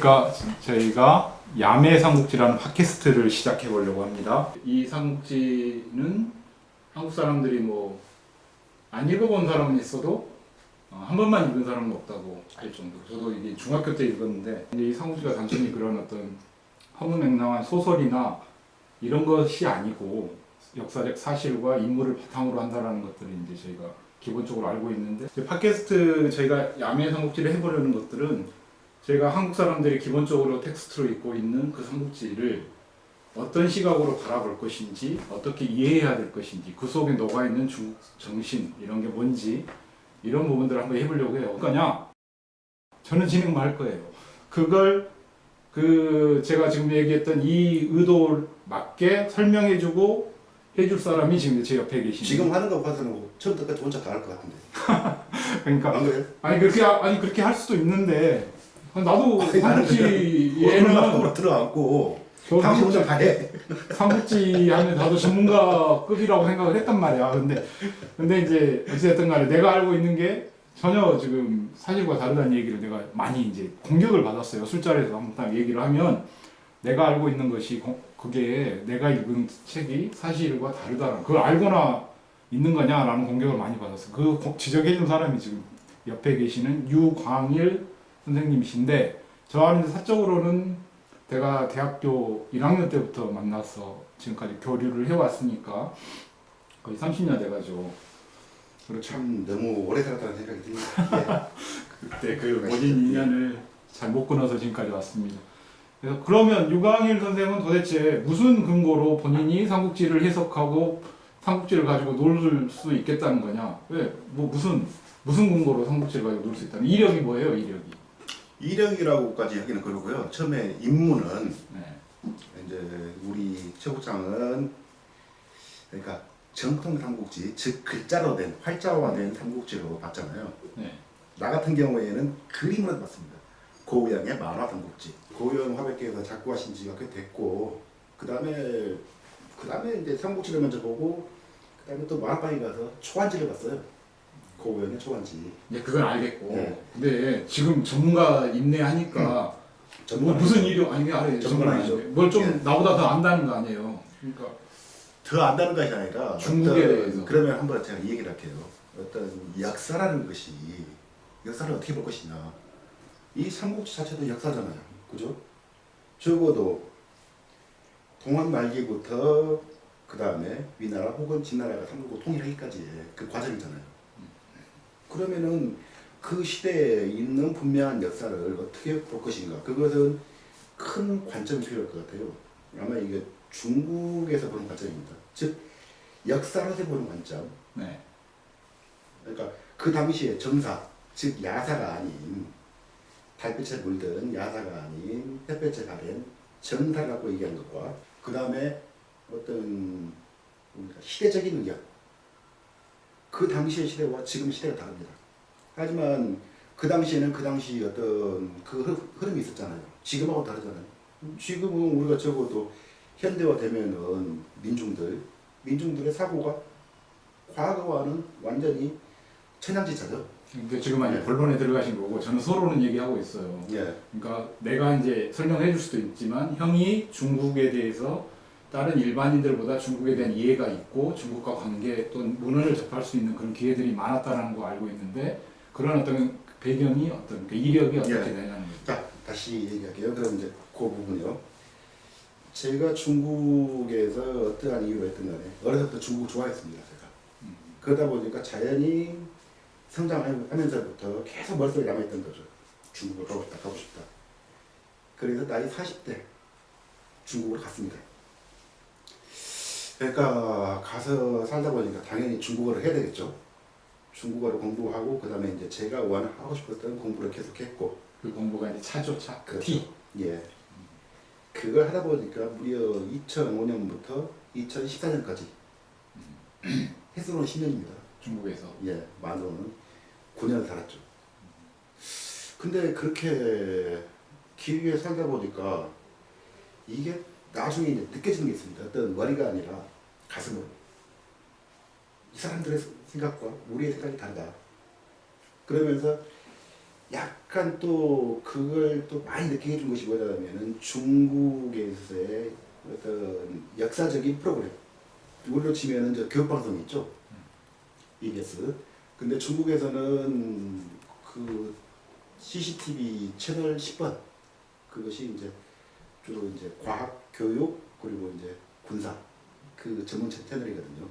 그러니까 저희가 야매 삼국지라는 팟캐스트를 시작해 보려고 합니다. 이 삼국지는 한국 사람들이 뭐 안 읽어본 사람은 있어도 한 번만 읽은 사람은 없다고 할 정도로, 저도 이게 중학교 때 읽었는데, 이 삼국지가 단순히 그런 어떤 허무맹랑한 소설이나 이런 것이 아니고 역사적 사실과 인물을 바탕으로 한다는 것들을 이제 저희가 기본적으로 알고 있는데, 팟캐스트 저희가 야매 삼국지를 해보려는 것들은 저희가 한국 사람들이 기본적으로 텍스트로 읽고 있는 그 삼국지를 어떤 시각으로 바라볼 것인지, 어떻게 이해해야 될 것인지, 그 속에 녹아있는 중국 정신 이런 게 뭔지, 이런 부분들을 한번 해보려고 해요. 그러니까 저는 진행만 할 거예요. 그걸 제가 지금 얘기했던 이 의도에 맞게 설명해주고 해줄 사람이 지금 제 옆에 계시는. 지금 하는 거 봐서는 뭐 처음부터 끝까지 혼자 다 할 것 같은데. 그러니까 안 그래요? 그렇게 할 수도 있는데, 나도 나는 삼국지에는 들어갔고 저도 당신 혼자 다 해. 삼국지 하면 나도 전문가급이라고 생각을 했단 말이야. 근데 이제 어찌됐든 간에 내가 알고 있는 게 전혀 지금 사실과 다르다는 얘기를 내가 많이 이제 공격을 받았어요. 술자리에서 한번 얘기를 하면 내가 알고 있는 것이 그게 내가 읽은 책이 사실과 다르다는, 그걸 알고나 있는 거냐라는 공격을 많이 받았어요. 그 지적해 준 사람이 지금 옆에 계시는 유광일 선생님이신데, 저와는 사적으로는 제가 대학교 1학년 때부터 만나서 지금까지 교류를 해왔으니까 거의 30년 돼가지고. 참 너무 오래 살았다는 생각이 듭니다. 그때 그 모진 인연을 잘 못 끊어서 지금까지 왔습니다. 그래서 그러면 유광일 선생은 도대체 무슨 근거로 본인이 삼국지를 해석하고 삼국지를 가지고 놀 수 있겠다는 거냐? 왜? 뭐 무슨 근거로 삼국지를 가지고 놀 수 있다는? 이력이 뭐예요, 이력이? 이력이라고까지 하기는 그러고요. 처음에 입문은 네. 이제 우리 최국장은 그러니까 정통 삼국지, 즉 글자로 된 활자화된 삼국지로 봤잖아요. 네. 나 같은 경우에는 그림으로 봤습니다. 고우영의 만화 삼국지. 고우영 화백께서 작고하신 지가 꽤 됐고, 그 다음에 이제 삼국지를 먼저 보고, 그 다음에 또 만화방에 가서 초안지를 봤어요. 고우영의 초안지. 네, 그건 알겠고. 네. 근데 지금 전문가 임내하니까 뭐 무슨 이력 아니 알아요. 전문 아니죠. 뭘 좀 예. 나보다 더 안다는 거 아니에요. 그러니까 더 안다는 것이 아니라 중국에 대해서. 그러면 한번 제가 이 얘기를 할게요. 어떤 역사라는 것이, 역사를 어떻게 볼 것이냐. 이 삼국지 자체도 역사잖아요. 그죠? 적어도 동원 말기부터 그 다음에 위나라 혹은 진나라가 삼국을 통일하기까지의 그 과정이잖아요. 그러면은 그 시대에 있는 분명한 역사를 어떻게 볼 것인가. 그것은 큰 관점이 필요할 것 같아요. 아마 이게 중국에서 보는 관점입니다. 즉 역사로서 보는 관점. 네. 그러니까 그 당시에 정사, 즉 야사가 아닌, 달빛에 물든 야사가 아닌 햇볕에 가린 정사를 갖고 얘기하는 것과, 그 다음에 어떤 시대적인 의견, 그 당시의 시대와 지금 시대가 다릅니다. 하지만 그 당시에는 그 당시 어떤 그 흐름이 있었잖아요. 지금하고 다르잖아요. 지금은 우리가 적어도 현대화 되면은 민중들의 사고가 과거와는 완전히 천양지차죠. 근데 지금 아니 본론에 들어가신 거고, 저는 서로는 얘기하고 있어요. 예. 그러니까 내가 이제 설명해 줄 수도 있지만, 형이 중국에 대해서 다른 일반인들보다 중국에 대한 이해가 있고 중국과 관계 또 문헌을 접할 수 있는 그런 기회들이 많았다는 거 알고 있는데, 그런 어떤 배경이 어떤 그 이력이 어떻게 되냐는 거죠. 자, 다시 얘기할게요. 그럼 이제 그 부분이요. 제가 중국에서 어떠한 이유로 했든 간에 어려서부터 중국 좋아했습니다. 제가. 그러다 보니까 자연히 성장하면서부터 계속 머릿속에 남아있던 거죠. 중국을 가고 싶다. 그래서 나이 40대 중국으로 갔습니다. 그러니까 가서 살다 보니까 당연히 중국어를 해야 되겠죠. 중국어를 공부하고, 그 다음에 이제 제가 하고 싶었던 공부를 계속했고. 그 공부가 이제 차죠, 차. 그렇죠. T. 예. 그걸 하다 보니까 무려 2005년부터 2014년까지 횟수로는 10년입니다. 중국에서. 예, 만으로는 9년을 살았죠. 근데 그렇게 길게 살다 보니까 이게 나중에 이제 느껴지는 게 있습니다. 어떤 머리가 아니라 가슴으로. 이 사람들의 생각과 우리의 생각이 다르다. 그러면서 약간 또 그걸 또 많이 느끼게 해준 것이 뭐냐면은 중국에서의 어떤 역사적인 프로그램. 우리로 치면은 저 교육방송 있죠. EBS. 근데 중국에서는 그 CCTV 채널 10번 그것이 이제 주로 이제 과학, 교육 그리고 이제 군사 그 전문 채널이거든요.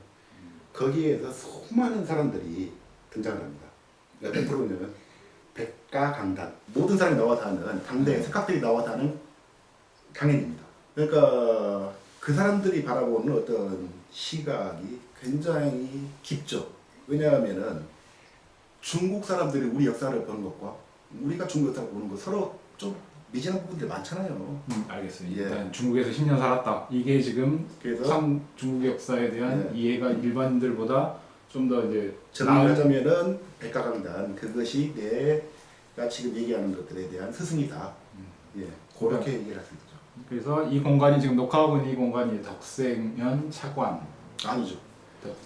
거기에서 수많은 사람들이 등장을 합니다. 어떤 프로그램이냐면 백가강단 모든 사람이 나와서 하는 당대 석학들이 나와서 하는 강연입니다. 그러니까 그 사람들이 바라보는 어떤 시각이 굉장히 깊죠. 왜냐하면은 중국 사람들이 우리 역사를 보는 것과 우리가 중국 역사를 보는 것 서로 좀 미진한 부분들이 많잖아요. 알겠습니다. 예. 일단 중국에서 10년 살았다. 이게 지금 그래서 중국 역사에 대한 예. 이해가 일반인들보다 좀 더 이제 정리하자면은 백가강단 그것이 내가 지금 얘기하는 것들에 대한 스승이다. 예, 그렇게 얘기를 할 수 있죠. 그래서 이 공간이 지금 녹화하고 있는 이 공간이 덕생현 차관 아니죠.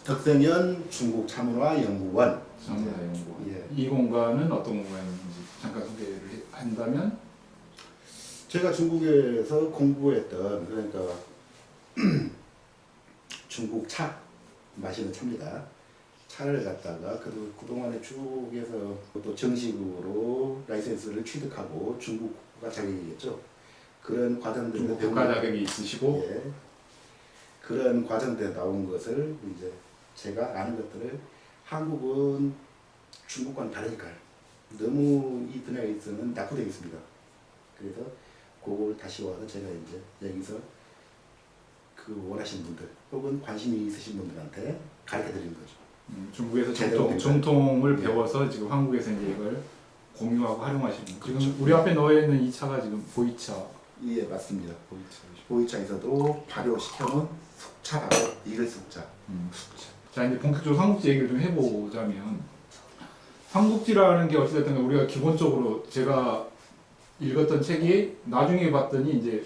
덕생현 중국 차문화 연구원. 정사연구원. 예. 이 공간은 어떤 공간인지 잠깐 소개를 한다면 제가 중국에서 공부했던 그러니까 중국 차 마시는 차입니다. 차를 갖다가 그동안에 쭉 해서 또 정식으로 라이센스를 취득하고 중국 국가 자격이겠죠. 그런 과정들을 중국 국가 자격이 있으시고 예. 그런 과정들에 나온 것을 이제 제가 아는 것들을 한국은 중국과는 다르니까요. 너무 이 분야에 있어서는 낙후되어 있습니다. 그래서 그걸 다시 와서 제가 이제 여기서 그 원하시는 분들 혹은 관심이 있으신 분들한테 가르쳐 드리는 거죠. 중국에서 제대로 정통을 예. 배워서 지금 한국에서 이제 이걸 공유하고 활용하시는 거죠. 그렇죠. 지금 우리 앞에 놓여 있는 이 차가 지금 보이차. 예, 맞습니다. 보이차이시고. 보이차에서도 발효시켜놓은 숙차라고 이글 숙차. 숙차. 자 이제 본격적으로 삼국지 얘기를 좀 해보자면 삼국지라는 게 어찌됐든 우리가 기본적으로 제가 읽었던 책이 나중에 봤더니 이제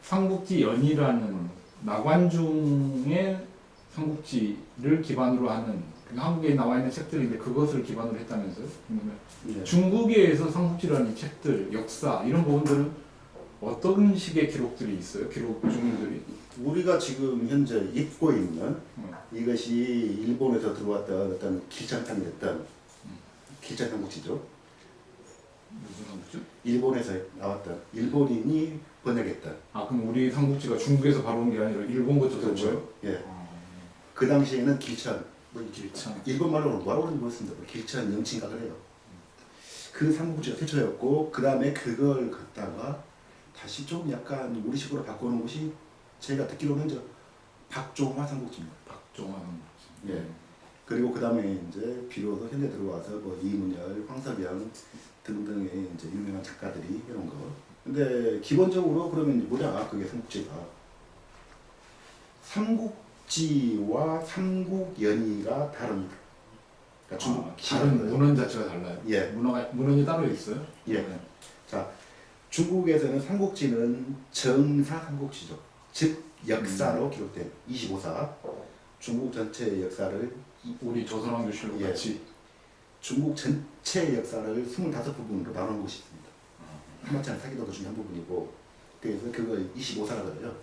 삼국지 연이라는 나관중의 삼국지를 기반으로 하는 한국에 나와 있는 책들인데 그것을 기반으로 했다면서요? 그러면 예. 중국에서 삼국지라는 이 책들, 역사 이런 부분들은 어떤 식의 기록들이 있어요? 기록 중들이? 우리가 지금 현재 입고 있는 이것이 일본에서 들어왔던 어떤 길찬탕이었던 길찬 삼국지죠. 무슨 삼국지? 일본에서 나왔던 일본인이 번역했던. 아 그럼 우리 삼국지가 중국에서 바로 온 게 아니라 일본 거쳐서 그렇죠. 예. 아, 그 당시에는 길천, 뭐 길참. 일본 말로는 뭐라고 그러는지 모르겠습니다. 뭐 길천 영친가 그래요. 그 삼국지가 최초였고 그 다음에 그걸 갖다가 다시 좀 약간 우리식으로 바꾸는 것이 제가 듣기로는 저 박종화 삼국지입니다. 박종환 삼국지. 예. 그리고 그 다음에 이제 비로소 현대 들어와서 뭐 이문열, 황석영 등등의 이제 유명한 작가들이 해놓은 거. 근데 기본적으로 그러면 뭐냐 그게 삼국지가 삼국지와 삼국연의가 다릅니다. 그러니까 중국 다른 문헌 자체가 달라요. 예. 문헌이 따로 있어요. 예. 네. 자 중국에서는 삼국지는 정사 삼국지죠. 즉 역사로 기록된 25사. 중국 전체의 역사를 우리 조선왕조실록 예. 같이 중국 전체 역사를 25부분으로 나눈 것이 있습니다. 한마찬 사기도도 중에 한 부분이고 그래서 그걸 25사라 그래요.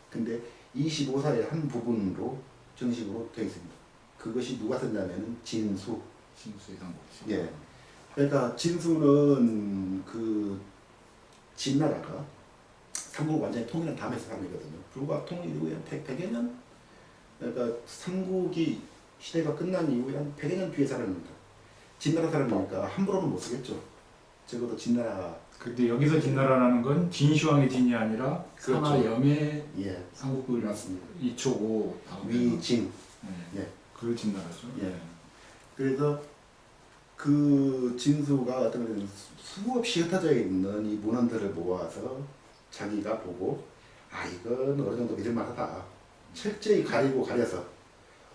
근데 25사의 한 부분으로 정식으로 되어 있습니다. 그것이 누가 썼냐면 진수. 진수의 삼국지. 예. 그러니까 진수는 그 진나라가 삼국을 완전히 통일한 다음에 사람이거든요. 불과 통일 이후에 한 100여 년? 그러니까 삼국이 시대가 끝난 이후에 한 100여 년 뒤에 사람입니다. 진나라 사람이니까 함부로는 못 쓰겠죠. 적어도 진나라. 근데 여기서 진나라라는 건 진시황의 진이 아니라 그렇죠. 사나염의 예. 삼국을 맞습니다. 이초고 위진. 네. 예. 그 진나라죠. 예. 그래서 그 진수가 어떤 면에는 수없이 흩어져 있는 이 문헌들을 모아서 자기가 보고 아 이건 어느 정도 믿을만하다. 철저히 가려서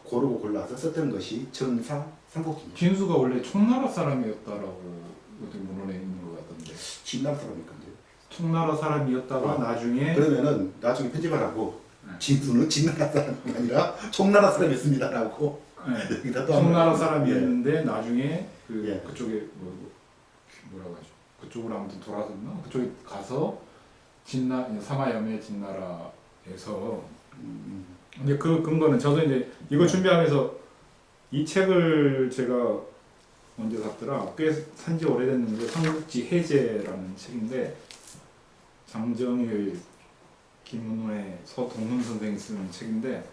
고르고 골라서 썼던 것이 정사 삼국지입니다. 진수가 원래 총나라 사람이었다라고 어떻게 문헌에 있는 것 같던데. 진나라 사람일 건데요. 총나라 사람이었다가 나중에 그러면은 나중에 편집하라고 네. 진수는 진나라 사람이 아니라 총나라 사람이었습니다라고 네. 여기다 또 총나라 한번- 사람이었는데 나중에 예. 그쪽에 뭐 뭐라고 하죠? 그쪽으로 아무튼 돌아섰나? 그쪽에 가서 사마여매 진나라에서 근데 그런 거는 저도 이제 이거 준비하면서 이 책을 제가 언제 샀더라? 꽤 산지 오래됐는데 삼국지 해제라는 책인데 장정일, 김은호의 서동훈 선생이 쓰는 책인데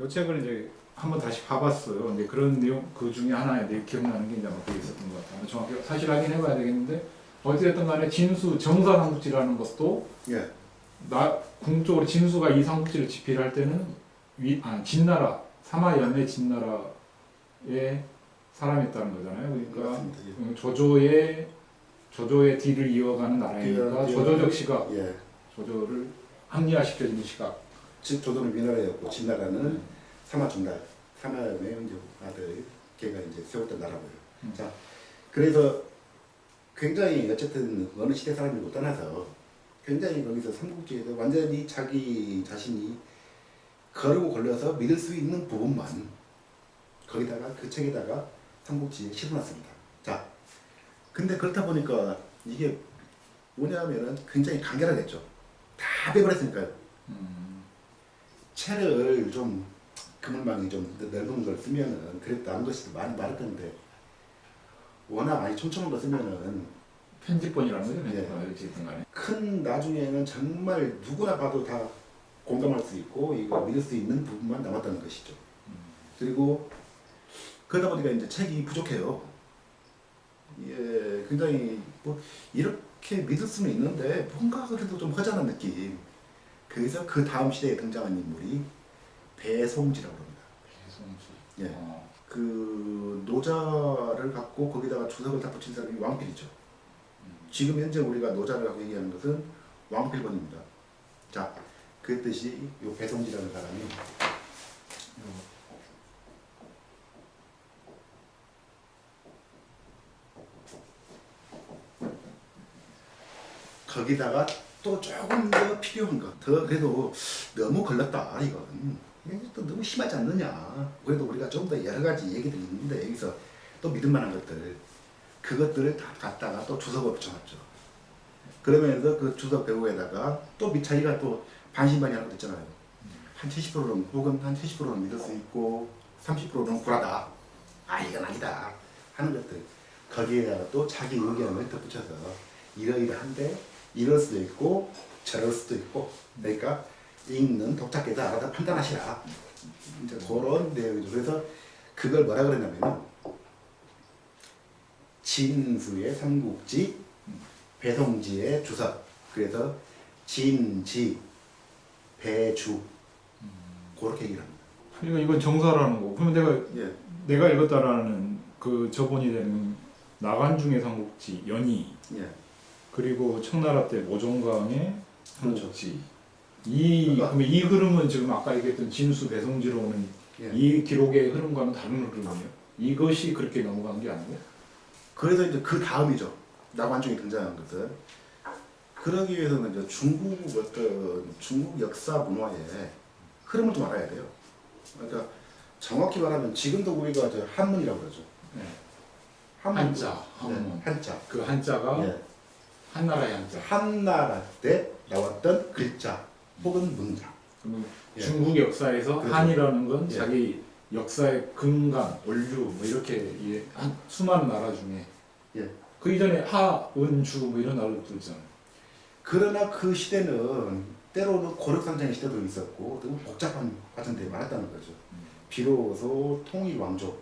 이 책을 이제 한번 다시 봐봤어요. 근데 그런 내용 그 중에 하나에 내 기억나는 게 이제 아마 그게 있었던 것 같아요. 정확히 사실 확인해봐야 되겠는데 어찌됐든 간에 진수 정사 삼국지라는 것도 예. 궁극적으로 진수가 이 삼국지를 집필할 때는 진나라 사마연의 진나라에 사람이 있다는 거잖아요. 그러니까 맞습니다. 예. 조조의 뒤를 이어가는 나라이니까 조조적 시각, 예. 조조를 합리화시켜주는 시각. 즉 조조는 위나라였고 진나라는 사마종달, 사마의 이제 아들 걔가 이제 세웠던 나라고요. 자, 그래서 굉장히 어쨌든 어느 시대 사람이고 떠나서 굉장히 거기서 삼국지에서 완전히 자기 자신이 거르고 걸려서 믿을 수 있는 부분만 거기다가 그 책에다가 삼국지에 실어놨습니다. 자, 근데 그렇다 보니까 이게 뭐냐면은 굉장히 간결하겠죠. 다 빼버렸으니까요. 채를 좀 그물망이 좀 넓은 걸 쓰면은 그래도 남은 것이 많이 마를 건데 워낙 많이 촘촘한 거 쓰면은 편집본이라는 거죠. 예. 어쨌든 간에. 큰 나중에는 정말 누구나 봐도 다 공감할 수 있고 이거 믿을 수 있는 부분만 남았다는 것이죠. 그리고 그러다 보니까 이제 책이 부족해요. 예, 굉장히 뭐 이렇게 믿을 수는 있는데 뭔가 그래도 좀 허전한 느낌. 그래서 그 다음 시대에 등장한 인물이 배송지라고 합니다. 배송지. 예. 그 노자를 갖고 거기다가 주석을 다 붙인 사람이 왕필이죠. 지금 현재 우리가 노자를 갖고 얘기하는 것은 왕필본입니다. 자, 그랬듯이 이 배송지라는 사람이 거기다가 또 조금 더 필요한 거, 더 그래도 너무 걸렸다 이건. 이게 또 너무 심하지 않느냐. 그래도 우리가 좀 더 여러 가지 얘기들이 있는데 여기서 또 믿을 만한 것들, 그것들을 다 갖다가 또 주석을 붙여놨죠. 그러면서 그 주석 배우에다가 또 자기가 또 반신반의하는 거 있잖아요. 한 70%는 혹은 한 70%는 믿을 수 있고 30%는 굴하다. 아 이건 아니다 하는 것들. 거기에다가 또 자기 의견을 덧붙여서 이러이러한데 이럴 수도 있고 저럴 수도 있고 그러니까 읽는 독자께서 알아서 판단하시라. 이제 그런 내용이죠. 그래서 그걸 뭐라 그랬냐면 진수의 삼국지, 배송지의 주석. 그래서 진지, 배주 그렇게 얘기를 합니다. 그러니까 이건 정사라는 거. 그러면 예. 내가 읽었다라는 그 저본이 되는 나간중의 삼국지 연희 예. 그리고 청나라 때 모종강의 삼국지. 그러니까- 그러면 이 흐름은 지금 아까 얘기했던 진수 배송지로 오는 예. 이 기록의 흐름과는 다른 흐름이에요. 이것이 그렇게 넘어간 게 아니고. 그래서 이제 그 다음이죠. 나관중이 등장한 것은 그러기 위해서는 이제 중국 역사 문화의 흐름을 좀 알아야 돼요. 그러니까 정확히 말하면 지금도 우리가 저 한문이라고 그러죠. 네. 한문. 한자, 한문. 네, 한자. 그 한자가 예. 한나라의 한자. 한나라 때 나왔던 글자 혹은 문자. 그러면 예. 중국 역사에서 그렇죠. 한이라는 건 예. 자기 역사의 근간, 원류 뭐 이렇게 수많은 나라 중에 예. 그 이전에 하, 은, 주 뭐 이런 나라들도 있잖아요. 그러나 그 시대는 때로는 고력상장의 시대도 있었고 너무 복잡한 과정들이 많았다는 거죠. 비로소 통일 왕조,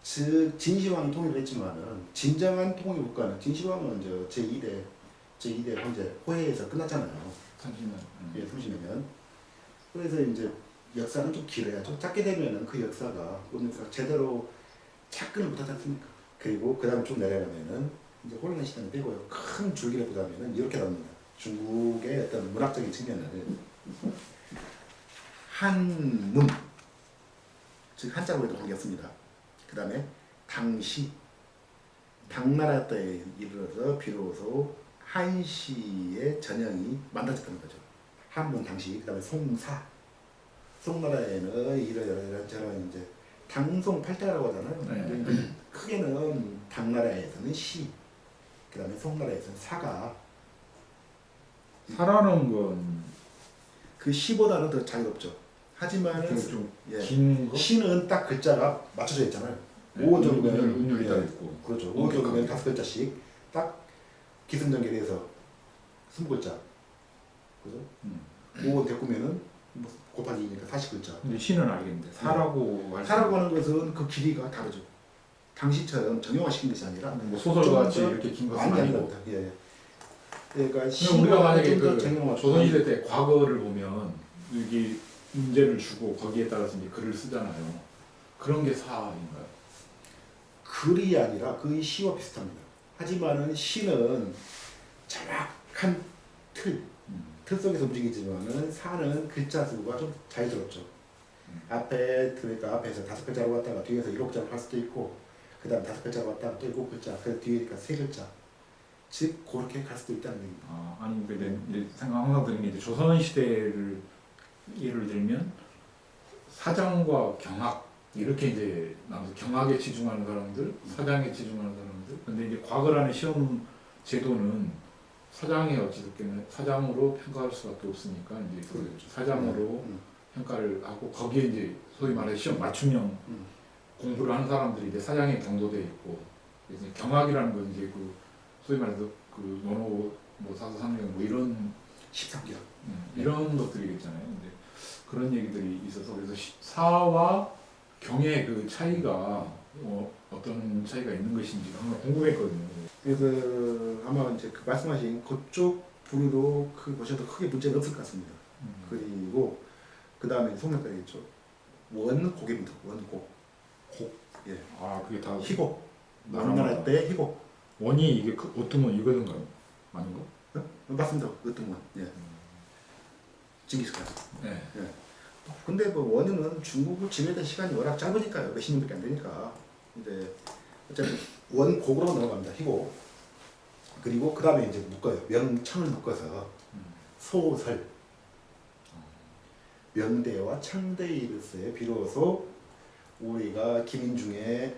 즉 진시황이 통일을 했지만은 진정한 통일 국가는 진시황은 제2대 황제 호해에서 끝났잖아요. 30년. 예, 30여 년. 그래서 이제 역사는 좀 길어야죠. 짧게 되면은 그 역사가 제대로 착근을 못하지 않습니까? 그리고 그 다음에 쭉 내려가면은 이제 혼란의 시대는 되고요. 큰 줄기를 보자면은 이렇게 나옵니다. 중국의 어떤 문학적인 측면을 한문, 즉 한자로 해도 관계없습니다. 그 다음에 당시, 당나라 때에 이르러서 비로소 한시의 전형이 만들어졌다는 거죠. 한문 당시, 그 다음에 송사. 송나라에는 이런 이제 당송팔대라고 하잖아요. 네. 근데 크게는 당나라에서는 시, 그다음에 송나라에서는 사가. 사라는 건 그 시보다는 더 자유롭죠. 하지만은 좀 예. 긴 거? 시는 딱 글자가 맞춰져 있잖아요. 네, 5원 정도면 운율이 다 예. 있고. 그렇죠. 5원 정도면 5글자씩 딱 기승전결해서 20글자. 그죠? 5원 데꾸면은 뭐 곱하기 2니까 40글자. 근데 시는 알겠는데 사라고 할 사라고 하는 것은 그 길이가 다르죠. 당시처럼 정형화시킨 것이 아니라 뭐 소설같이 좀 더 이렇게 긴 것은 많이 아니고. 아닙니다. 예. 그러니까 그냥 우리가 만약에 좀더 그 정형화. 조선시대 때 과거를 보면 이게 문제를 주고 거기에 따라서 이제 글을 쓰잖아요. 그런 게 사인가요? 글이 아니라 거의 시와 비슷합니다. 하지만은 시는 정확한 틀 속에서 움직이지만은 사는 글자 수가 좀 자유스럽죠. 앞에 그러니까 앞에서 5글자로 왔다가 뒤에서 7글자로 할 수도 있고, 그다음 5글자로 왔다가 또 7글자, 그 뒤에니까 3글자. 즉 그렇게 갈 수도 있다는 얘기입니다. 아니 근데 이제 생각 항상 드는 게 이제 조선 시대를 예를 들면 사장과 경악 이렇게 이제 나눠서 경악에 치중하는 사람들, 사장에 치중하는 사람들. 근데 이제 과거라는 시험 제도는 사장이 어찌됐든 사장으로 평가할 수밖에 없으니까 이제 그 사장으로 평가를 하고 거기에 이제 소위 말해 시험 맞춤형 공부를 하는 사람들이 이제 사장에 경도돼 있고, 이제 경악이라는 건 이제 그 소위 말해서 그 원호 뭐 사서상경 뭐 이런 13기요. 이런 것들이 있잖아요. 근데 그런 얘기들이 있어서 그래서 사와 경의 그 차이가 어떤 차이가 있는 것인지 항상 궁금했거든요. 그래서 아마 이제 그 말씀하신 그쪽 부류도 보셔도 크게 문제는 없을 것 같습니다. 그리고 그 다음에 송명까지겠죠. 원곡입니다. 원곡. 곡. 예. 아 그게 다 희곡. 나라마다. 원나라 때 희곡. 원이 이게 어떤 원 이거든가요? 아닌가? 맞습니다. 어떤 원. 예. 징기스칸. 네. 예. 근데 뭐 원은 중국을 지내던 시간이 워낙 짧으니까요. 몇십 년밖에 안 되니까. 이제 어차피 원곡으로 넘어갑니다. 희곡. 그리고 그 다음에 이제 묶어요. 명청을 묶어서 소설. 명대와 창대에 이르세 비로소 우리가 김인중의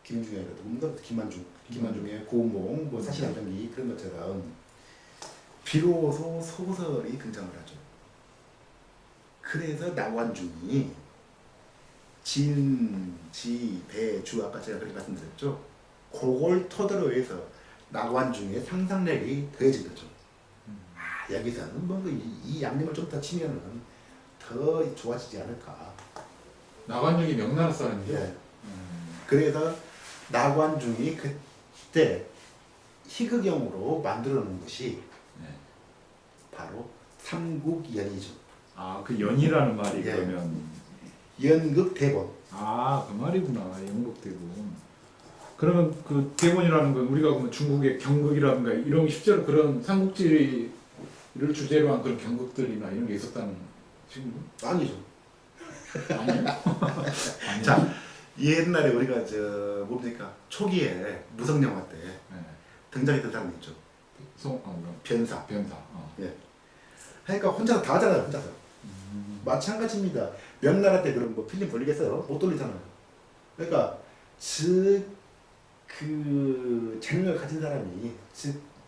김만중의 고운봉, 뭐 사실안정기 그런 것처럼 비로소 소설이 등장을 하죠. 그래서 나관중이 진, 지, 배, 주 아까 제가 그렇게 말씀드렸죠. 그걸 토대로 해서 나관중의 상상력이 더해진 거죠. 아, 여기서는 뭐 이 양념을 좀 더 치면은 더 좋아지지 않을까. 나관중이 명나라 사람이죠. 예. 그래서 나관중이 그때 희극영으로 만들어 놓은 것이 네. 바로 삼국연의죠. 아그 연이라는 말이 예. 그러면 연극 대본. 그 말이구나. 연극 대본. 그러면 그 대본이라는 건 우리가 보면 중국의 경극이라든가 이런 실제로 그런 삼국지를 주제로 한 그런 경극들이나 이런 게 있었다는 지금 아니죠. 아니에요? 자, 옛날에 우리가 뭡니까 초기에 무성 영화 때 네. 등장했던 사람이 있죠. 변사. 변사. 그러니까 혼자서 다 하잖아요. 혼자서. 마찬가지입니다. 명나라 때 그런 뭐 필름 돌리겠어요? 못 돌리잖아요. 그러니까 그 재능을 가진 사람이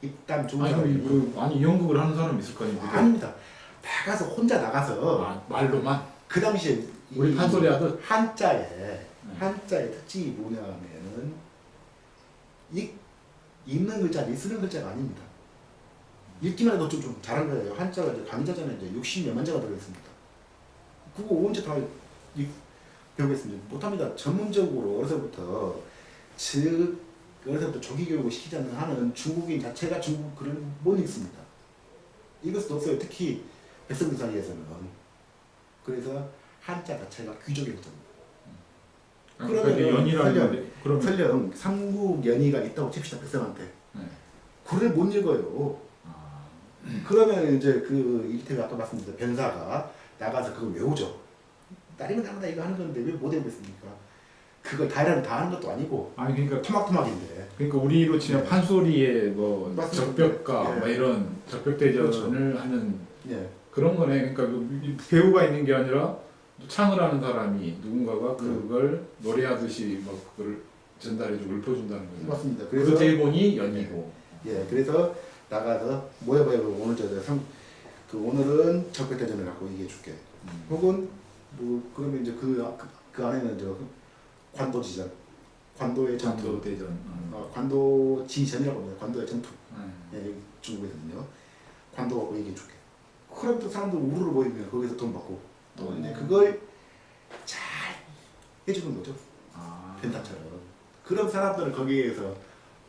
입담 좋은 사람이 아니 연극을 하는 사람이 있을 거 아니에요? 아닙니다. 나가서 혼자 나가서 말로만 그 당시에 우리 판소리 하듯 한자의 특징이 뭐냐면은 읽는 글자니 쓰는 글자가 아닙니다. 읽기만 해도 좀 잘한 거예요. 한자가 이제 강자전에 이제 60몇만 자가 들어있습니다. 그거 언제 다 배우겠습니다. 못합니다. 전문적으로 어려서부터 조기 교육을 시키지 않는 한은 중국인 자체가 중국 글을 못 읽습니다. 읽을 수도 없어요. 특히 백성들 사이에서는. 그래서 한자 자체가 귀족의 글자입니다. 그러면 연이라는 그러면 설령 삼국연의가 있다고 칩시다. 백성한테. 네. 글을 못 읽어요. 그러면 이제 이를테면 아까 말씀드린 변사가 나가서 그걸 외우죠. 딸이면 나보다 이거 하는 건데 왜 못 외우겠습니까? 그걸 다 하는 것도 아니고 그러니까 토막토막인데. 그러니까 우리로 치면 네. 판소리의 뭐 맞습니다. 적벽가 예. 뭐 이런 적벽대전을 그렇죠. 하는 예. 그런 거네. 그러니까 배우가 있는 게 아니라 창을 하는 사람이 누군가가 그걸 노래하듯이 뭐 그걸 전달해주고 읊어준다는 거죠. 맞습니다. 그 그래서 대본이 연이고. 예, 그래서 나가서 뭐야 오늘 그 오늘은 적폐대전을 갖고 얘기해 줄게. 혹은 뭐 그러면 이제 그 안에는 저 관도지전, 관도의 전투, 전도 대전. 관도지전이라고 합니다. 관도의 전투. 음. 예, 중국에서는요. 관도 갖고 얘기해 줄게. 그럼 또 사람들 우르르 모이면 거기서 돈 받고 또 이제 그걸 잘 해주는 거죠. 아. 펜타처럼. 그런 사람들을 거기에서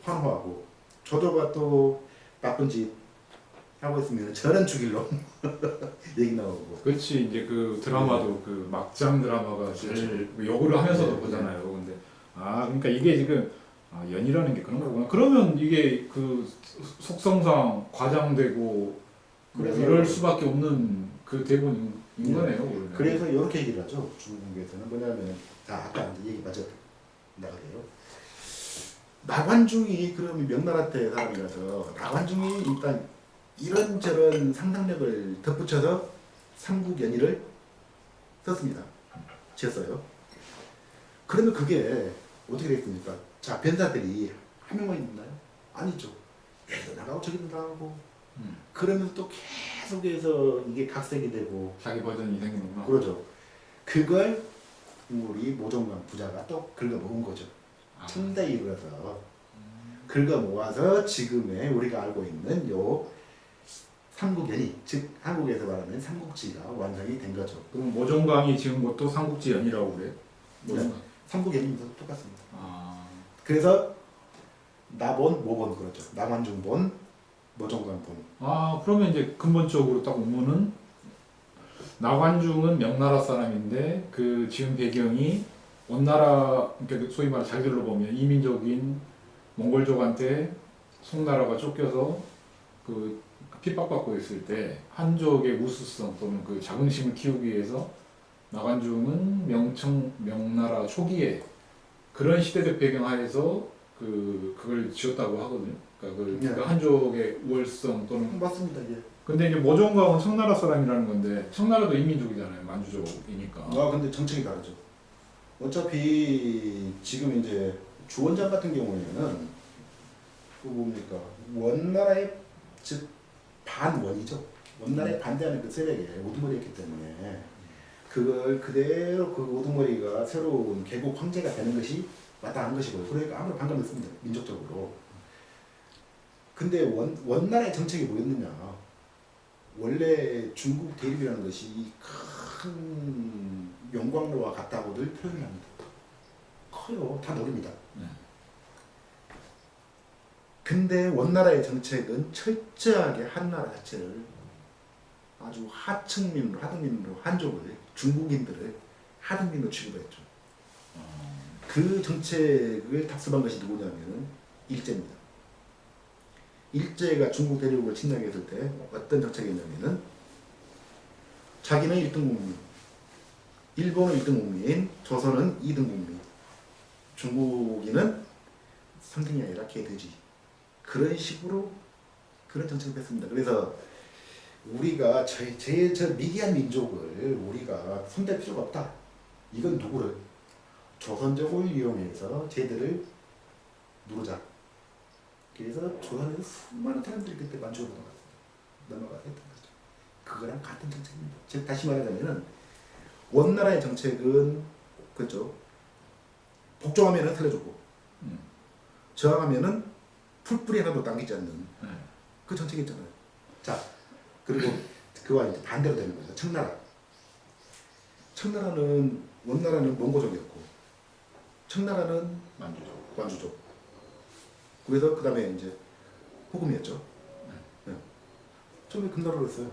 환호하고 저조가 또 나쁜 짓 하고 있으면 저는 죽일 놈 얘기 나오고. 그렇지 이제 그 드라마도 그 막장 드라마가 제일 역으로 하면서도 네, 보잖아요. 근데 그러니까 이게 지금 연이라는 게 그런 거구나. 그러면 이게 그 속성상 과장되고 그래서 이럴 수밖에 없는 그 대본인 거네요. 원래. 그래서 이렇게 얘기를 하죠. 중국에서는 뭐냐면 아까 이제 얘기 맞아 나가게요. 나관중이 그러면 명나라 때 사람이라서 나관중이 일단 이런저런 상상력을 덧붙여서 삼국연의를 썼습니다. 지었어요. 그러면 그게 어떻게 됐습니까? 자, 변사들이 한 명만 있나요? 아니죠. 얘도 나가고 저기도 나가고 그러면서 또 계속해서 이게 각색이 되고 자기 버전이 생기는구나. 그러죠. 그걸 우리 모종관 부자가 또 긁어 모은 거죠. 첨단이 일어서 긁어 모아서 지금의 우리가 알고 있는 요 삼국연의, 즉 한국에서 말하는 삼국지가 완성이 된 거죠. 그럼 모종강이 지은 것도 삼국지 연이라고 그래? 네. 삼국연의도 똑같습니다. 그래서 나본, 모본 그렇죠. 남한중본, 모종관본. 그러면 이제 근본적으로 딱 보면은 나관중은 명나라 사람인데 그 지은 배경이 원나라, 그러니까 소위 말해 자기들로 보면 이민족인 몽골족한테 송나라가 쫓겨서 그 핍박받고 있을 때 한족의 우수성 또는 그 자긍심을 키우기 위해서 나관중은 명나라 초기에 그런 시대적 배경 하에서 그걸 지었다고 하거든요. 그러니까 그 한족의 우월성 또는 맞습니다. 예. 근데 이제 모종강은 청나라 사람이라는 건데 청나라도 이민족이잖아요. 만주족이니까. 근데 정책이 다르죠. 어차피 지금 이제 주원장 같은 경우에는 그 뭡니까 원나라의 즉 반원이죠. 원나라에 반대하는 그 세력의 우두머리였기 때문에 그걸 그대로 그 우두머리가 새로운 개국 황제가 되는 것이 마땅한 것이고요. 그러니까 아무런 반감이 없습니다. 민족적으로. 근데 원나라의 정책이 뭐였느냐? 원래 중국 대립이라는 것이 큰 영광로와 같다고들 표현을 합니다. 커요. 다 노립니다. 근데 원나라의 정책은 철저하게 한나라 자체를 아주 하층민으로, 하등민으로, 한족을, 중국인들을 하등민으로 취급했죠. 그 정책을 답습한 것이 누구냐면 일제입니다. 일제가 중국 대륙을 침략했을 때 어떤 정책이었냐면은 자기는 1등 국민, 일본은 1등 국민, 조선은 2등 국민, 중국인은 3등이 아니라 개돼지. 그런 식으로 그런 정책을 뺐습니다. 그래서 우리가 저 미개한 민족을 우리가 손댈 필요가 없다. 이건 누구를? 조선족을 이용해서 쟤들을 누르자. 그래서 조선에서 수많은 사람들이 그때 만주로 넘어가서 했던 거죠. 그거랑 같은 정책입니다. 즉 다시 말하자면은 원나라의 정책은 그렇죠. 복종하면은 살려주고 저항하면은 풀뿌리 하나도 남기지 않는 그 정책이 있잖아요. 자 그리고 그와 이제 반대로 되는 거죠. 청나라. 청나라는 원나라는 몽고족이었고 청나라는 만주족. 그래서 그 다음에 이제 후금이었죠. 네. 처음에 금나라로 했어요.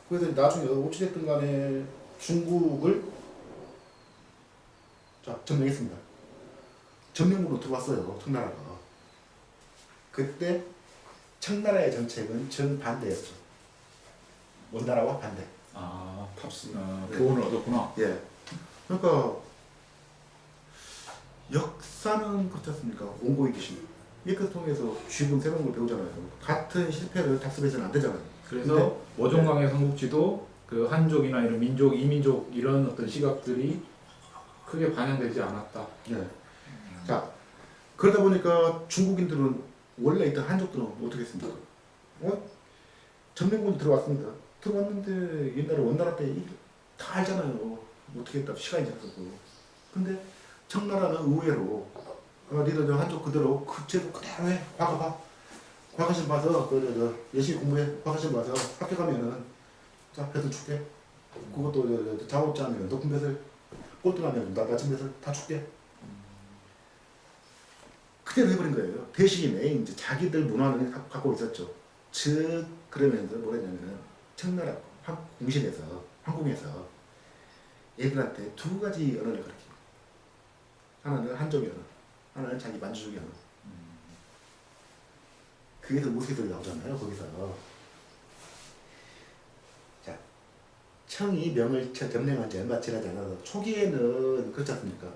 그래서 나중에 어찌됐든 간에 중국을 점령했습니다. 점령으로 들어왔어요. 청나라가. 그때 청나라의 정책은 정반대였죠. 원나라와 반대. 교훈을 얻었구나. 예. 그러니까 역사는 그렇지 않습니까? 원고의 기신. 이것을 통해서 쥐분 새로운 걸 배우잖아요. 같은 실패를 답습해서는 안 되잖아요. 그래서 모종강의 삼국지도 그 한족이나 이런 민족, 이민족 이런 어떤 시각들이 크게 반영되지 않았다. 네. 자, 그러다 보니까 중국인들은 원래 있던 한족들은 어떻게 했습니까? 전맹군이 들어왔습니다. 들어왔는데 옛날에 원나라 때 다 알잖아요. 어떻게 했다 시간이 잡혔고. 근데 청나라는 의외로 니들 저 한족 그대로 그 제도 그대로 해. 과거 봐. 과거실 봐서 열심히 공부해. 과거실 봐서 학교 가면은 자 벼슬 줄게. 그것도 작업자면 높은 벼슬, 꼴등하면 낮은 벼슬 다 줄게. 그대로 해버린 거예요. 대신에 이제 자기들 문화는 갖고 있었죠. 즉 그러면서 뭐랬냐면은 청나라 공신에서 항공에서 애들한테 두 가지 언어를 가르칩니다. 하나는 한족의 언어, 하나는 자기 만주족의 언어. 그게서 우스갯소리 나오잖아요. 거기서 자 청이 명을 점령한 지 얼마 지나지 않아서 초기에는 그렇지 않습니까?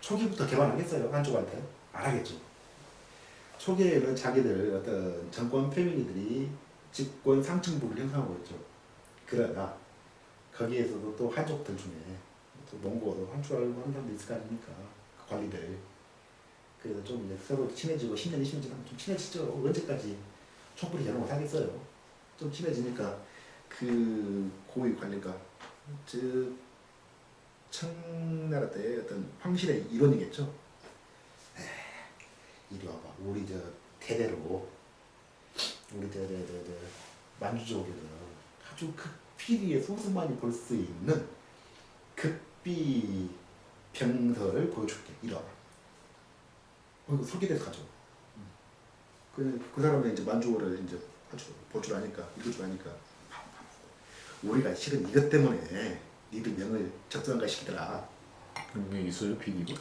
초기부터 개방하겠어요. 한족한테 안 하겠죠. 초기에는 자기들 어떤 정권 패밀리들이 집권 상층부를 형성하고 있죠. 그러나 거기에서도 또 한족들 중에 또 몽고도 한족하고 하는 사람도 있을 거 아닙니까? 그 관리들. 그래서 좀 이제 서로 친해지고 10년, 20년 지나면 좀 친해지죠. 언제까지 촛불이 결혼 못하겠어요. 좀 친해지니까 그 고위 관리가 즉 청나라 때 어떤 황실의 일원이겠죠. 이리 와봐. 우리 저 대대로 우리 저 만주족에서 아주 극비리의 소수만이 볼 수 있는 극비 병설을 보여줄게. 이리 와봐. 소개돼서 가죠. 그 사람은 이제 만주어를 이제 볼 줄 아니까 읽을 줄 아니까 우리가 실은 이것 때문에 니들 명을 적성한가 시키더라. 그게 있어요, 비리가?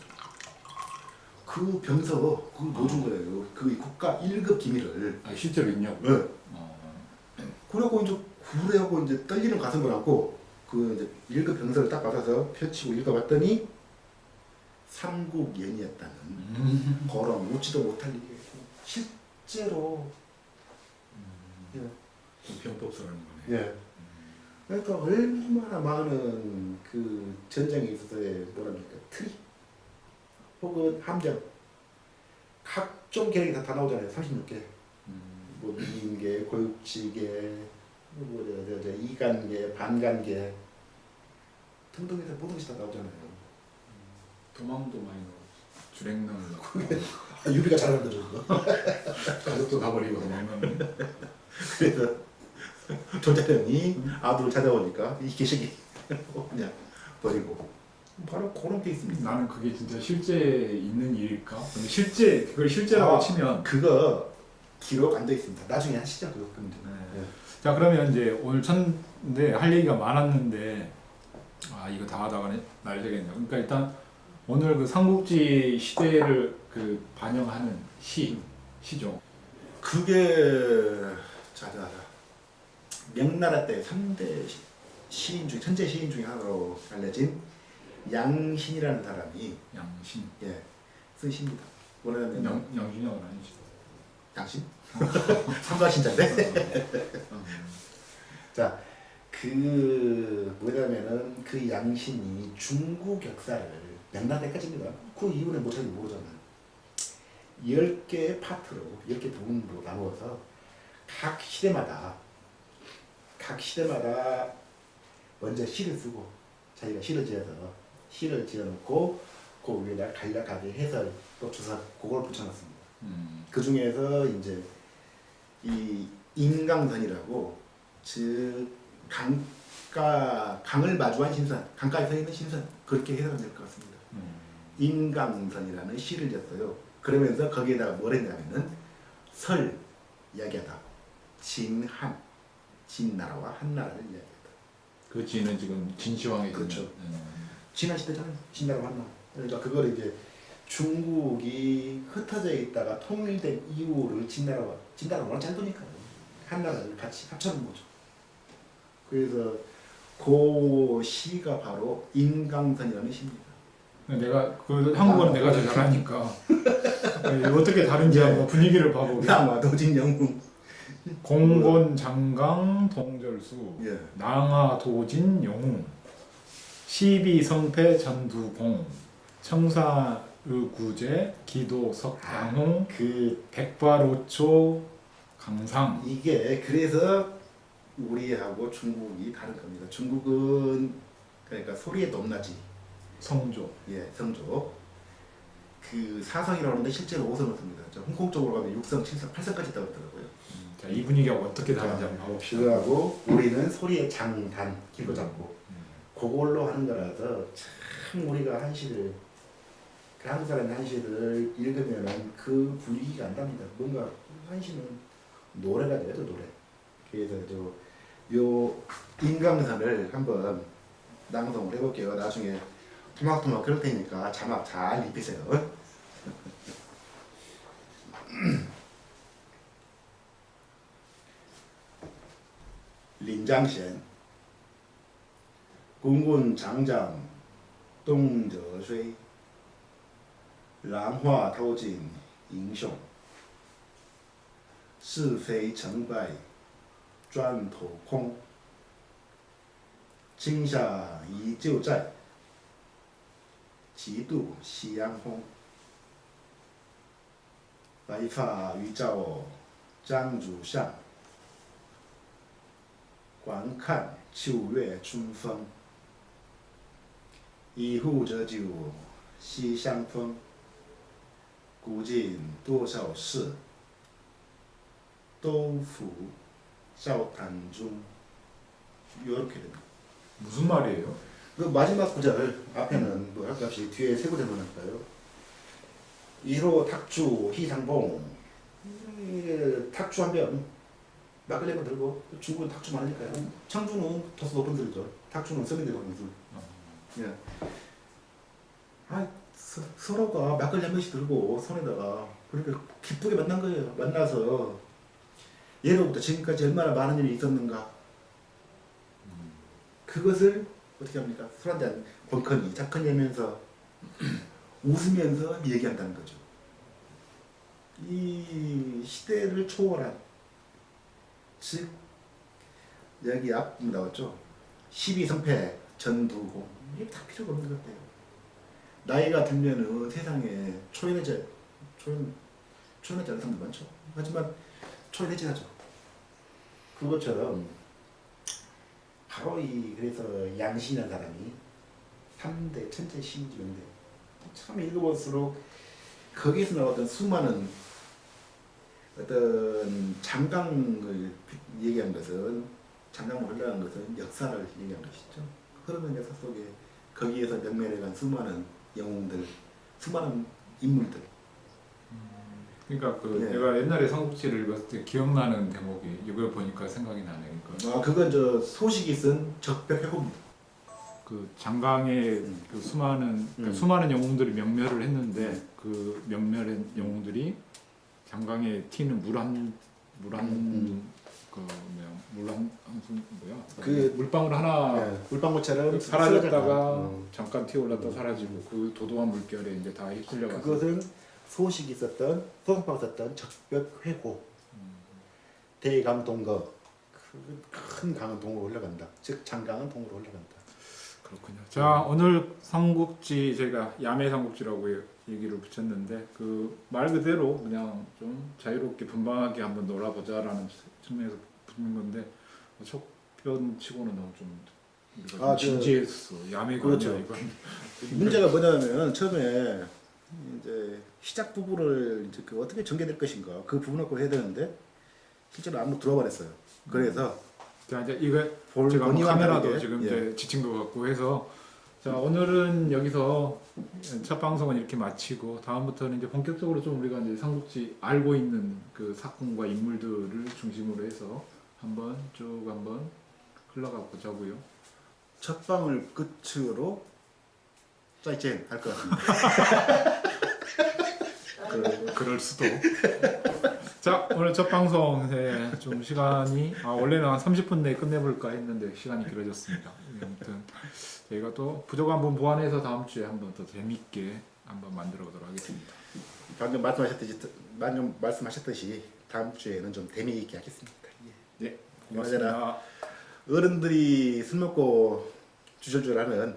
그 병서 그거 넣어준 거예요. 그 국가 1급 기밀을. 아 실제로 있냐고? 네. 그러고 이제 구레하고 이제 떨리는 가슴을 안고 그 이제 1급 병서를 딱 받아서 펼치고 읽어봤더니 삼국연이었다는 거론 웃지도 못할 일이 실제로 병법서라는 거네. 예. 그러니까 얼마나 많은 그 전쟁에 있어서의 뭐랍니까 트릭 혹은 함정 각종 계획이 다 나오잖아요. 36개. 뭐 미인계, 고육지계, 뭐 이간계, 반간계 등등해서 모든 것이 다 나오잖아요. 도망도 많이 나오고 주랭랑 유비가 잘한다 저거. 가족도 가버리고 도망가는. 그래서 조자룡이 아들을 찾아오니까 이 개식이 그냥 버리고 바로 그런 게 있습니다. 나는 그게 진짜 실제 있는 일일까? 근데 실제 그걸 실제라고 치면 그거 기록 안 돼 있습니다. 나중에 하시죠 그거. 네. 자 그러면 이제 오늘 첫인데 할 얘기가 많았는데 아 이거 다 하다가 날 되겠네요. 그러니까 일단 오늘 그 삼국지 시대를 그 반영하는 시죠. 그게 자자 명나라 때 3대 시인 중 천재 시인 중에 하나로 알려진 양신이라는 사람이 양신. 쓴 시입니다. 뭐냐면 양신이라고 아니지. 양신? 삼가신자인데. 자, 그 뭐냐면은 그 양신이 중국 역사를 명나라 때까지입니다. 그 이후는 못하게 모르잖아요. 10개의 파트로 10개 부분으로 나누어서 각 시대마다 먼저 시를 쓰고 자기가 시를 지어서 시를 지어놓고 그 위에다 간략하게 해설 또 주사 그걸 붙여놨습니다. 그 중에서 이제 이 인강선이라고 즉 강을 마주한 신선, 강가에 서 있는 신선 그렇게 해석하면 될 것 같습니다. 인강선이라는 시를 지었어요. 그러면서 거기에다가 뭘 했냐면은 설 이야기하다, 진한, 진나라와 한나라를 이야기하다. 그 진은 지금 진시황이 그렇죠. 진한 시대잖아요. 진나라와 한나라. 그러니까 그걸 이제 중국이 흩어져 있다가 통일된 이후를 진나라가 워낙 짧으니까요. 한나라를 같이 합쳐놓은 거죠. 그래서 그 시가 바로 인강선이라는 시입니다. 내가 그 한국어는 내가 더 잘하니까 어떻게 다른지 한번 분위기를 봐보게. 남아 도진영웅 공곤 장강 동절수 예. 낭하 도진 영웅 시비 성패 전두공 청사 의구제, 기도, 석양호, 그 백발오초, 강상. 이게 그래서 우리하고 중국이 다른 겁니다. 중국은 그러니까 소리의 높낮이, 성조. 예, 성조. 그 사성이라고 하는데 실제로 5성을 씁니다. 저 홍콩 쪽으로 가면 6성, 7성, 8성까지 있다고 그러더라고요. 자, 이 분위기하고 어떻게 다른지 한번 봐봅시다. 그거하고 우리는 소리의 장단, 기도 잡고 그걸로 하는 거라서 참 우리가 한시를 그 한국 사람의 한시를 읽으면은 그 분위기가 안 납니다. 뭔가 한시는 노래가 돼요, 노래. 그래서 요 인강선을 한번 낭송을 해볼게요. 나중에 토막토막 그럴 테니까 자막 잘 입히세요. 临江县公棍长长东者虽，兰花透尽英雄。是非成败转头空，青霞依旧在，几度夕阳红。白发渔照张竹上，观看秋月春风。一壶浊酒西厢风，古今多少事，都付笑谈中. 이렇게 됩니다. 무슨 말이에요? 그 마지막 구절 앞에는 뭐 할까 없이 뒤에 세 구절만 할까요? 1호 탁주 희상봉. 탁주 한 병, 막걸리 한번 들고. 중국은 탁주 많으니까요. 청주는 도수 높은 술이죠. 탁주는 서민들이 먹는 술. 예. 서로가 막걸리 한 병씩 들고 손에다가 그렇게 기쁘게 만난 거예요. 만나서 예로부터 지금까지 얼마나 많은 일이 있었는가. 그것을 어떻게 합니까? 술 한잔 권커니 착하니 하면서 웃으면서 얘기한다는 거죠. 이 시대를 초월한, 즉 여기 앞 나왔죠. 12성패 전두공. 이게 다 필요가 없는 것 같아요. 나이가 들면은 세상에 초연해질 사람도 많죠. 하지만 초연해지죠. 그것처럼 바로 그래서 양신이라는 사람이 3대 천재 신지인데 참 읽어볼수록 거기에서 나왔던 수많은 어떤 장강을 얘기한 것은, 장강을 흘러간 것은 역사를 얘기한 것이죠. 흐르는 역사 속에 거기에서 명멸해간 수많은 영웅들, 수많은 인물들. 그러니까 네. 내가 옛날에 삼국지를 읽었을 때 기억나는 대목이 이걸 보니까 생각이 나네. 그러니까 그건 저 소식이 쓴 적벽해고입니다. 그 장강의 그 수많은 영웅들이 명멸을 했는데 그 명멸한 영웅들이 장강에 튀는 물한 그 물방울 하나 물방울처럼 사라졌다가 잠깐 튀어올랐다 사라지고 그 도도한 물결에 이제 다 휩쓸려가서 그것은 소식이 있었던, 소송파가 있었던 적벽회고, 대강동거, 큰 강은 동으로 흘러간다. 즉 장강은 동으로 흘러간다. 그렇군요. 자, 오늘 삼국지 제가 야매 삼국지라고 얘기를 붙였는데 그 말 그대로 그냥 좀 자유롭게 분방하게 한번 놀아보자라는 측면에서 붙는 건데 첫 편치고는 너무 좀 우리가 진지했어. 야매가 그렇죠. 아니라 이건. 문제가 뭐냐면 처음에 이제 시작 부분을 이제 그 어떻게 전개될 것인가 그 부분을 꼭 해야 되는데 실제로 안으로 들어와 버렸어요. 그래서 자, 이제 이거 제가 본의와 카메라도 다르게, 지금 예. 이제 지친 것 같고 해서 자, 오늘은 여기서 첫 방송은 이렇게 마치고 다음부터는 이제 본격적으로 좀 우리가 이제 삼국지 알고 있는 그 사건과 인물들을 중심으로 해서 한번 흘러가 보자고요. 첫 방을 끝으로 짜이젠 할 것 같습니다. 그럴 수도. 자, 오늘 첫 방송에 좀 시간이 원래는 한 30분 내에 끝내볼까 했는데 시간이 길어졌습니다. 아무튼 저희가 또 부족한 부분 보완해서 다음 주에 한번 더 재밌게 한번 만들어 보도록 하겠습니다. 방금 말씀하셨듯이 다음 주에는 좀 재미있게 하겠습니다. 예. 네, 고맙습니다. 어른들이 술 먹고 주절주절하는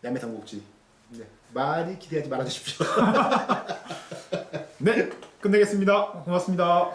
야매삼국지 네, 많이 기대하지 말아주십시오. 네, 끝내겠습니다. 고맙습니다.